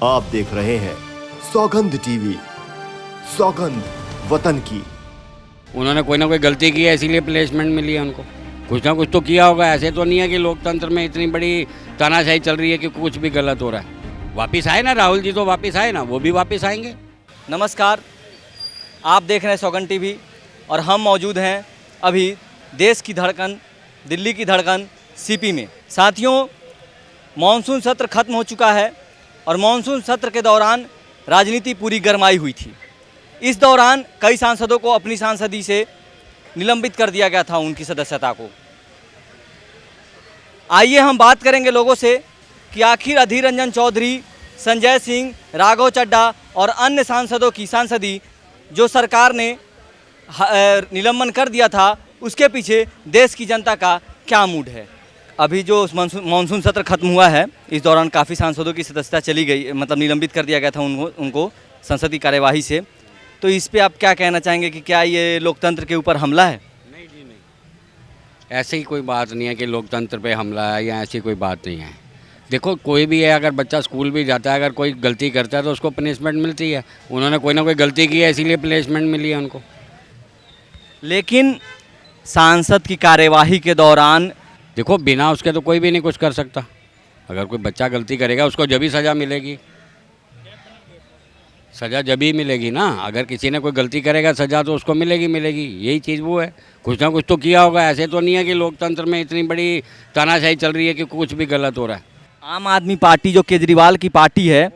आप देख रहे हैं सौगंध टीवी, सौगंध वतन की। उन्होंने कोई ना कोई गलती की है, इसीलिए प्लेसमेंट मिली है उनको। कुछ ना कुछ तो किया होगा। ऐसे तो नहीं है कि लोकतंत्र में इतनी बड़ी तानाशाही चल रही है कि कुछ भी गलत हो रहा है। वापिस आए ना राहुल जी, तो वापिस आए ना, वो भी वापिस आएंगे। नमस्कार, आप देख रहे हैं सौगंध टीवी और हम मौजूद हैं अभी देश की धड़कन, दिल्ली की धड़कन सीपी में। साथियों, मॉनसून सत्र खत्म हो चुका है और मॉनसून सत्र के दौरान राजनीति पूरी गरमाई हुई थी। इस दौरान कई सांसदों को अपनी सांसदी से निलंबित कर दिया गया था, उनकी सदस्यता को। आइए हम बात करेंगे लोगों से कि आखिर अधीर रंजन चौधरी, संजय सिंह, राघव चड्ढा और अन्य सांसदों की सांसदी जो सरकार ने निलंबन कर दिया था, उसके पीछे देश की जनता का क्या मूड है। अभी जो मॉनसून सत्र खत्म हुआ है, इस दौरान काफ़ी सांसदों की सदस्यता चली गई, मतलब निलंबित कर दिया गया था उनको संसदीय कार्यवाही से। तो इस पे आप क्या कहना चाहेंगे कि क्या ये लोकतंत्र के ऊपर हमला है? नहीं जी, नहीं, ऐसी ही कोई बात नहीं है कि लोकतंत्र पे हमला है या ऐसी कोई बात नहीं है। देखो, कोई भी है, अगर बच्चा स्कूल भी जाता है, अगर कोई गलती करता है तो उसको पनिशमेंट मिलती है। उन्होंने कोई ना कोई गलती की है, इसीलिए पनिशमेंट मिली है उनको। लेकिन सांसद की कार्यवाही के दौरान देखो, बिना उसके तो कोई भी नहीं कुछ कर सकता। अगर कोई बच्चा गलती करेगा उसको जब ही सज़ा मिलेगी, सज़ा जब ही मिलेगी ना। अगर किसी ने कोई गलती करेगा सज़ा तो उसको मिलेगी। यही चीज़ वो है, कुछ ना कुछ तो किया होगा। ऐसे तो नहीं है कि लोकतंत्र में इतनी बड़ी तानाशाही चल रही है कि कुछ भी गलत हो रहा है। आम आदमी पार्टी जो केजरीवाल की पार्टी है,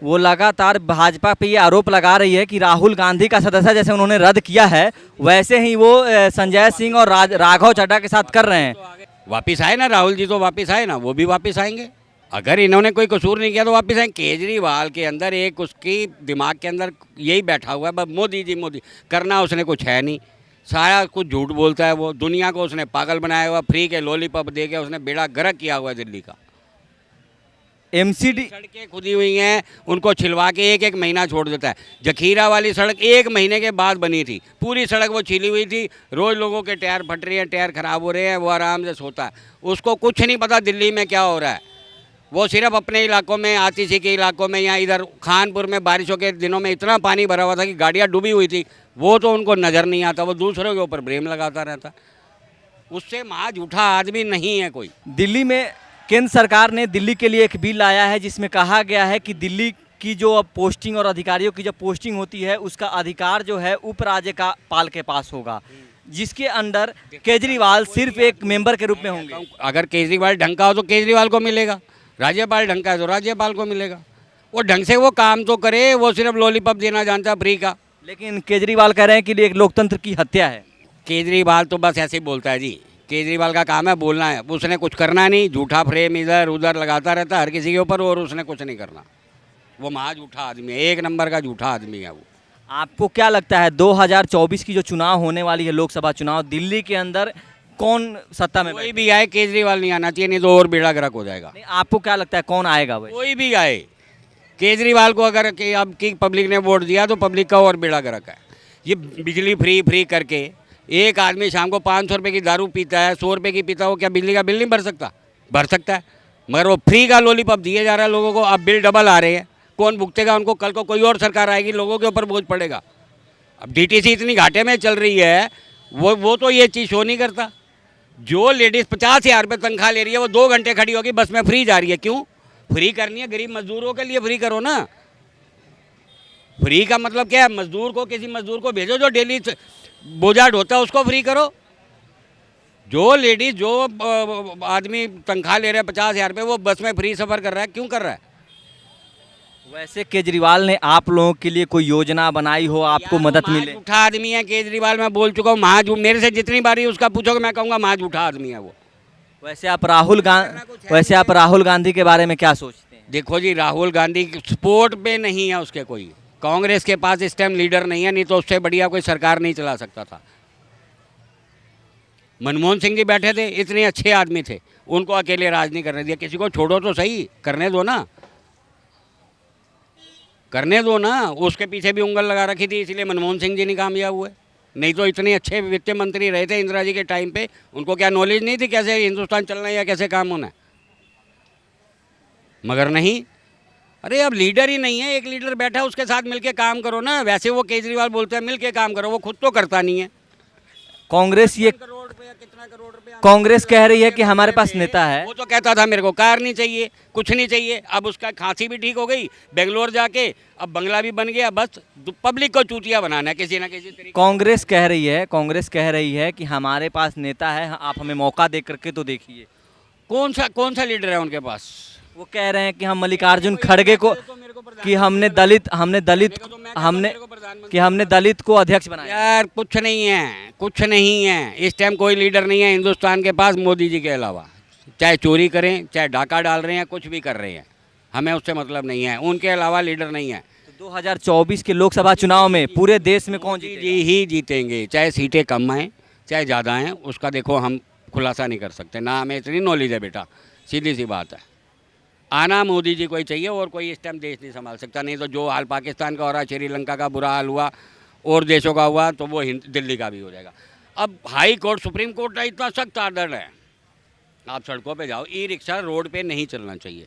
वो लगातार भाजपा पे ये आरोप लगा रही है कि राहुल गांधी का सदस्य जैसे उन्होंने रद्द किया है, वैसे ही वो संजय सिंह और राघव चड्ढा के साथ कर रहे हैं। वापिस आए ना राहुल जी, तो वापिस आए ना, वो भी वापिस आएंगे। अगर इन्होंने कोई कसूर नहीं किया तो वापिस आएंगे। केजरीवाल के अंदर एक उसकी दिमाग के अंदर यही बैठा हुआ है, बस मोदी जी मोदी। करना उसने कुछ है नहीं, सारा कुछ झूठ बोलता है वो। दुनिया को उसने पागल बनाया हुआ, फ्री के लॉलीपॉप दे के उसने बेड़ा गर्क किया हुआ है दिल्ली का। एमसीडी सड़कें खुदी हुई हैं, उनको छिलवा के एक महीना छोड़ देता है। जखीरा वाली सड़क 1 महीने के बाद बनी थी, पूरी सड़क वो छिली हुई थी। रोज़ लोगों के टायर फट रहे हैं, टायर ख़राब हो रहे हैं, वो आराम से सोता है। उसको कुछ नहीं पता दिल्ली में क्या हो रहा है। वो सिर्फ अपने इलाकों में, आतिशी के इलाकों में या इधर खानपुर में बारिशों के दिनों में इतना पानी भरा हुआ था कि गाड़ियाँ डूबी हुई थी, वो तो उनको नज़र नहीं आता। वो दूसरों के ऊपर ब्लेम लगाता रहता। उससे महा झूठा आदमी नहीं है कोई। दिल्ली में केंद्र सरकार ने दिल्ली के लिए एक बिल लाया है जिसमें कहा गया है कि दिल्ली की जो अब पोस्टिंग और अधिकारियों की जब पोस्टिंग होती है, उसका अधिकार जो है उपराज्यपाल के पास होगा, जिसके अंदर केजरीवाल सिर्फ एक मेंबर के रूप में होंगे। अगर केजरीवाल ढंग का हो तो केजरीवाल को मिलेगा, राज्यपाल ढंग का है तो राज्यपाल को मिलेगा। वो ढंग से वो काम तो करे, वो सिर्फ लॉलीपॉप देना जानता है फ्री का। लेकिन केजरीवाल कह रहे हैं कि एक लोकतंत्र की हत्या है। केजरीवाल तो बस ऐसे ही बोलता है जी। केजरीवाल का काम है बोलना है, उसने कुछ करना नहीं। झूठा फ्रेम इधर उधर लगाता रहता है हर किसी के ऊपर, और उसने कुछ नहीं करना। वो महा झूठा आदमी है, 1 नंबर का झूठा आदमी है वो। आपको क्या लगता है 2024 की जो चुनाव होने वाली है, लोकसभा चुनाव, दिल्ली के अंदर कौन सत्ता में? कोई भी आए, केजरीवाल नहीं आना चाहिए, नहीं तो और बेड़ा गर्क हो जाएगा। नहीं, आपको क्या लगता है कौन आएगा भाई? कोई भी आए, केजरीवाल को अगर अब की पब्लिक ने वोट दिया तो पब्लिक का और बेड़ा गर्क है। ये बिजली फ्री करके एक आदमी शाम को 500 रुपये की दारू पीता है, 100 रुपये की पीता है, वो क्या बिजली का बिल नहीं भर सकता? भर सकता है, मगर वो फ्री का लॉलीपॉप दिए जा रहा है लोगों को। अब बिल डबल आ रहे हैं, कौन भुगतेगा उनको? कल को कोई और सरकार आएगी, लोगों के ऊपर बोझ पड़ेगा। अब डीटीसी इतनी घाटे में चल रही है, वो तो ये चीज़ शो नहीं करता। जो लेडीज़ 50,000 रुपये तनख्वाह ले रही है, वो 2 घंटे खड़ी होगी बस में, फ्री जा रही है। क्यों फ्री करनी है? गरीब मजदूरों के लिए फ्री करो ना। फ्री का मतलब क्या है? मजदूर को, किसी मजदूर को भेजो जो डेली बोझा ढोता है, उसको फ्री करो। जो लेडीज, जो आदमी तनख्वाह ले रहा है 50,000 रुपये, वो बस में फ्री सफ़र कर रहा है, क्यों कर रहा है? वैसे केजरीवाल ने आप लोगों के लिए कोई योजना बनाई हो, आपको मदद मिले? झूठा आदमी है केजरीवाल, मैं बोल चुका हूँ। मेरे से जितनी बारी उसका पूछोगे मैं कहूँगा महा झूठा आदमी है वो। वैसे आप राहुल गांधी के बारे में क्या सोचते हैं? देखो जी, राहुल गांधी स्पोर्ट पे नहीं है उसके कोई। कांग्रेस के पास इस टाइम लीडर नहीं है, नहीं तो उससे बढ़िया कोई सरकार नहीं चला सकता था। मनमोहन सिंह जी बैठे थे, इतने अच्छे आदमी थे, उनको अकेले राज नहीं करने दिया। किसी को छोड़ो तो सही, करने दो ना, करने दो ना। उसके पीछे भी उंगल लगा रखी थी, इसलिए मनमोहन सिंह जी नहीं कामयाब हुए। नहीं तो इतने अच्छे वित्त मंत्री रहे थे इंदिरा जी के टाइम पे, उनको क्या नॉलेज नहीं थी कैसे हिंदुस्तान चलना है या कैसे काम होना है? मगर नहीं, अरे अब लीडर ही नहीं है, एक लीडर बैठा है उसके साथ मिलके काम करो ना। वैसे वो केजरीवाल बोलते हैं मिलके काम करो, वो खुद तो करता नहीं है। कांग्रेस ये करोड़ रुपया कितना करोड़ रुपया कांग्रेस कह रही है कि हमारे पास नेता है। वो तो कहता था मेरे को कार नहीं चाहिए, कुछ नहीं चाहिए। अब उसका खांसी भी ठीक हो गई, बेंगलोर जाके अब बंगला भी बन गया। बस पब्लिक को चूतिया बनाना है किसी ना किसी तरीके। कांग्रेस कह रही है कि हमारे पास नेता है, आप हमें मौका दे करके तो देखिए। कौन सा लीडर है उनके पास? वो कह रहे हैं कि हम मल्लिकार्जुन खड़गे को कि हमने दलित को अध्यक्ष बनाया। यार कुछ नहीं है इस टाइम कोई लीडर नहीं है हिंदुस्तान के पास मोदी जी के अलावा। चाहे चोरी करें, चाहे डाका डाल रहे हैं, कुछ भी कर रहे हैं, हमें उससे मतलब नहीं है। उनके अलावा लीडर नहीं है। तो 2024 के लोकसभा चुनाव में पूरे देश में कौन जी जीतेगा? ही जीतेंगे, चाहे सीटें कम आएँ चाहे ज़्यादा आएँ, उसका देखो हम खुलासा नहीं कर सकते ना, हमें इतनी नॉलेज है बेटा, सीधी सी बात है। आना मोदी जी को ही चाहिए और कोई इस टाइम देश नहीं संभाल सकता। नहीं तो जो हाल पाकिस्तान का हो रहा है, श्रीलंका का बुरा हाल हुआ और देशों का हुआ, तो वो दिल्ली का भी हो जाएगा। अब हाई कोर्ट सुप्रीम कोर्ट का इतना सख्त आर्डर है, आप सड़कों पे जाओ, ई रिक्शा रोड पे नहीं चलना चाहिए।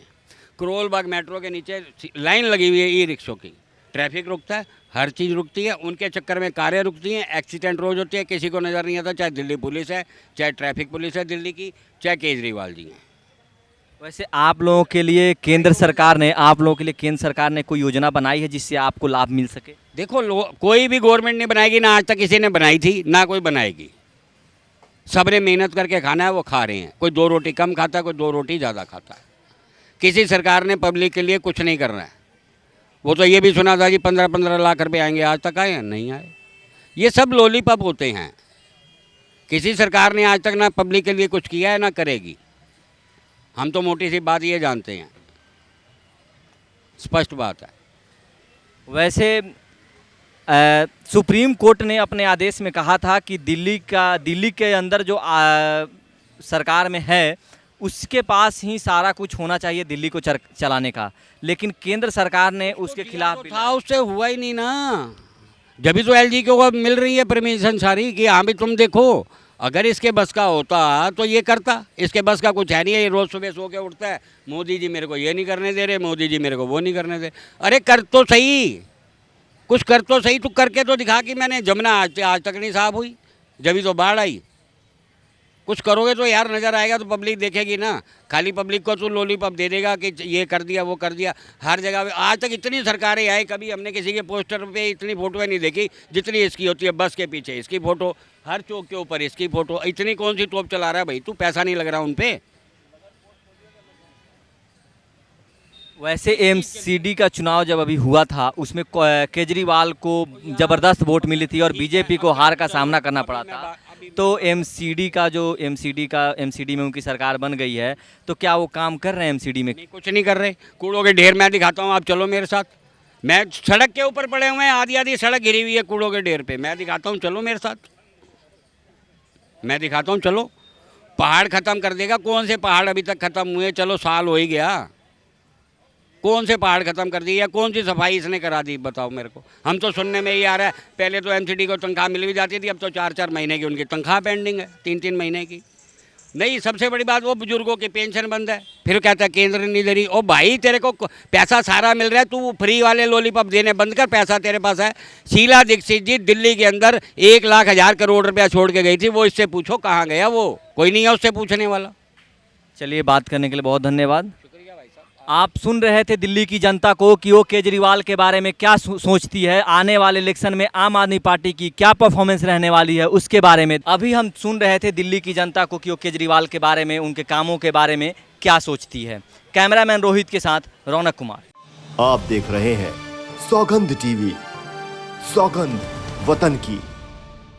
करोल बाग मेट्रो के नीचे लाइन लगी हुई है ई रिक्शों की, ट्रैफिक रुकता है, हर चीज़ रुकती है, उनके चक्कर में कारें रुकती हैं, एक्सीडेंट रोज होती है, किसी को नज़र नहीं आता। चाहे दिल्ली पुलिस है, चाहे ट्रैफिक पुलिस है दिल्ली की, चाहे केजरीवाल जी हैं। वैसे आप लोगों के लिए केंद्र सरकार ने कोई योजना बनाई है जिससे आपको लाभ मिल सके? देखो कोई भी गवर्नमेंट नहीं बनाएगी ना, आज तक किसी ने बनाई थी ना कोई बनाएगी। सबने मेहनत करके खाना है, वो खा रहे हैं। कोई 2 रोटी कम खाता है, कोई 2 रोटी ज़्यादा खाता है। किसी सरकार ने पब्लिक के लिए कुछ नहीं करना है। वो तो ये भी सुना था कि 15-15 लाख रुपए आएंगे, आज तक आए हैं? नहीं आए। ये सब लॉलीपॉप होते हैं। किसी सरकार ने आज तक ना पब्लिक के लिए कुछ किया है ना करेगी। हम तो मोटी सी बात ये जानते हैं, स्पष्ट बात है। वैसे सुप्रीम कोर्ट ने अपने आदेश में कहा था कि दिल्ली के अंदर जो सरकार में है उसके पास ही सारा कुछ होना चाहिए दिल्ली को चलाने का, लेकिन केंद्र सरकार ने उसके खिलाफ था, उससे हुआ ही नहीं ना। जब तो एलजी को मिल रही है परमिशन सारी कि हाँ भी तुम देखो, अगर इसके बस का होता तो ये करता। इसके बस का कुछ है नहीं है, ये रोज़ सुबह सो के उठता है, मोदी जी मेरे को ये नहीं करने दे रहे, मोदी जी मेरे को वो नहीं करने दे। अरे कर तो सही, कुछ कर तो सही, तू करके तो दिखा कि मैंने जमुना आज तक नहीं साफ हुई, जब तो बाढ़ आई। कुछ करोगे तो यार नज़र आएगा, तो पब्लिक देखेगी ना। खाली पब्लिक को तू लॉलीपॉप दे देगा कि ये कर दिया वो कर दिया। हर जगह आज तक इतनी सरकारें आई, कभी हमने किसी के पोस्टर पे इतनी फोटोएं नहीं देखी जितनी इसकी होती है। बस के पीछे इसकी फ़ोटो, हर चौक के ऊपर इसकी फ़ोटो। इतनी कौन सी तोप चला रहा है भाई तू? पैसा नहीं लग रहा उन पर? वैसे एमसीडी का चुनाव जब अभी हुआ था उसमें केजरीवाल को ज़बरदस्त वोट मिली थी और बीजेपी को हार का सामना करना पड़ा था। तो एमसीडी में उनकी सरकार बन गई है, तो क्या वो काम कर रहे हैं एमसीडी में? नहीं, कुछ नहीं कर रहे। कूड़ों के ढेर मैं दिखाता हूँ, आप चलो मेरे साथ। मैं सड़क के ऊपर पड़े हुए हैं, आधी सड़क गिरी हुई है कूड़ों के ढेर पे, मैं दिखाता हूँ, चलो मेरे साथ। मैं दिखाता हूँ, चलो। पहाड़ ख़त्म कर देगा। कौन से पहाड़ अभी तक ख़त्म हुए? चलो साल हो ही गया। कौन से पहाड़ ख़त्म कर दिए या कौन सी सफाई इसने करा दी? बताओ मेरे को। हम तो सुनने में ही आ रहा है, पहले तो एमसीडी को तनख्वाह मिल भी जाती थी, अब तो 4-4 महीने की उनकी तनख्वाह पेंडिंग है, 3-3 महीने की। नहीं, सबसे बड़ी बात वो बुजुर्गों की पेंशन बंद है, फिर कहता है केंद्र नहीं दे रही। ओ भाई, तेरे को पैसा सारा मिल रहा है, तू फ्री वाले लॉलीपॉप देने बंद कर, पैसा तेरे पास है। शीला दीक्षित जी दिल्ली के अंदर 1,00,000 करोड़ रुपया छोड़ के गई थी, वो इससे पूछो कहाँ गया वो? कोई नहीं है उससे पूछने वाला। चलिए, बात करने के लिए बहुत धन्यवाद। आप सुन रहे थे दिल्ली की जनता को कि वो केजरीवाल के बारे में क्या सोचती है, आने वाले इलेक्शन में आम आदमी पार्टी की क्या परफॉर्मेंस रहने वाली है उसके बारे में। अभी हम सुन रहे थे दिल्ली की जनता को कि वो केजरीवाल के बारे में, उनके कामों के बारे में क्या सोचती है। कैमरामैन रोहित के साथ रौनक कुमार। आप देख रहे हैं सौगंध टीवी, सौगंध वतन की।